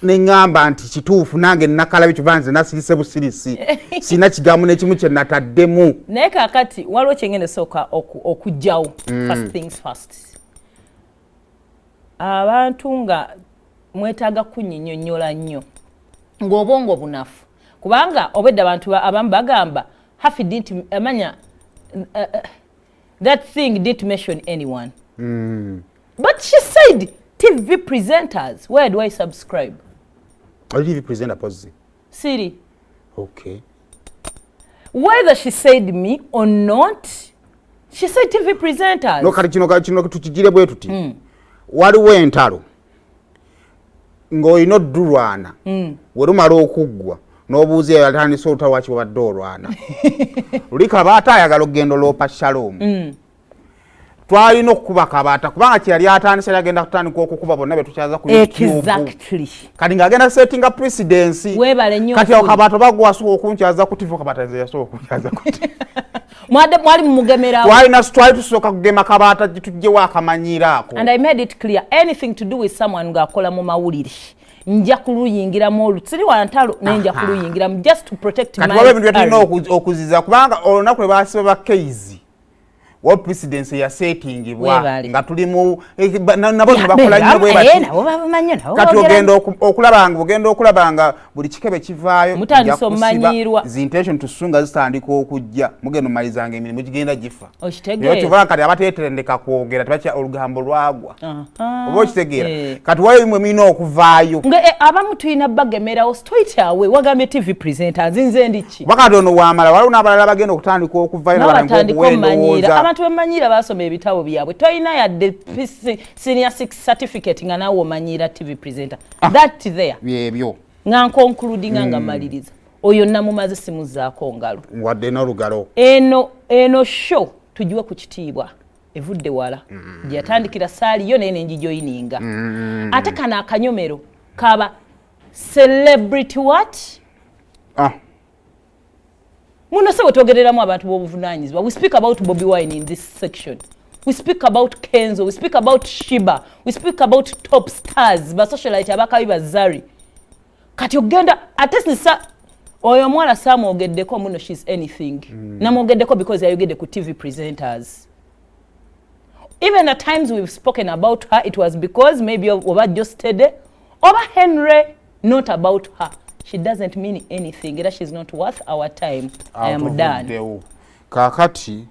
Nengamba nti kituufu nange nakala bikivanze nasirise busirisi sina kigamu nekimu kye nataddemu naye kakati waliwo kyengende soka okujjawo first things first abantu nga mwetaaga kunyinyonnyola nnyo ng'obwongo bunafu kubanga obwedda abantu abamu bagamba Haffy didn't amanya that thing didn't mention anyone but she said TV presenters, where do I subscribe? Or TV presenter pause. Siri. Okay. Whether she said me or not, she said TV presenters. No kino tukigire bwe tuti. Waliwo entalo. Ng'olina oddulwana. Werumala okuggwa. N'obuuza yatandise olutalo badde olwana. Lulika baata ayagala okugenda oloopa Shalom. Twalina okukuba kabaata kubanga kyali atandise yagenda kutandika okukuba bonna betukyaza ku YouTube. Exactly. Kati ng'agenda settinga presidency. Weebale nnyo. Kati akabaata bagwasuka okunkyaza ku TV kabaata yasobola okunkyaza ku TV. Mwali mumugemerawo. Twali tusooka kugema kabaata gitujjewo akamanyiraako. And I made it clear anything to do with someone ng'akola mu mawulire. Nja kuluyingiramu olutsiri wantalo nenja kuluyingiramu just to protect my. Kati waliwo ebintu byetulina okuziza kubanga olunaku lwe baasiba ba Keizi. What presidency ya settingibwa nga tulimu nabo bakola nnyo bwe bati kati ogenda okulabanga buli kikebe kivaayo mutandisa omanyirwa intention tusunga zitandika okujja mugenda omalizanga emirimu gigenda gifa okitegeera kiva kati abateeterendeka kwogera tebakya olugambo lwagwa oba okitegeera kati wayo bimwe milina okuvaayo abamu tulina bagemerawo straight away wagambye TV presenters nze ndiki bakati ono wamala waliwo n'abalala bagenda okutandika okuvaayo n'abantu abantu bamanyira basoma ebitabo byabwe toyina yadde senior 6 certificate nga nawe omanyira TV presenter that there byebyo nga concluding nga maliriza oyo namumaze simuzaako ngalo wadde n'olugalo eno show tujiwe ku kitiibwa evudde wala gyatandikira saali yo naye nenjijoyininga ate kana akanyomero kaba celebrity what Muno se wetogereramu abantu b'obuvunanyizibwa. We speak about Bobi Wine in this section. We speak about Kenzo. We speak about Shiba. We speak about top stars. Ba socialite abakabi bazari. Kati ogenda atesisa oyo mwala Samu ogeddeko muno she's anything. Namogeddeko because ayogedde ku TV presenters. Even at times we've spoken about her, it was because maybe over just today, over Henry, not about her. She doesn't mean anything. She is not worth our time. I am done. Kakati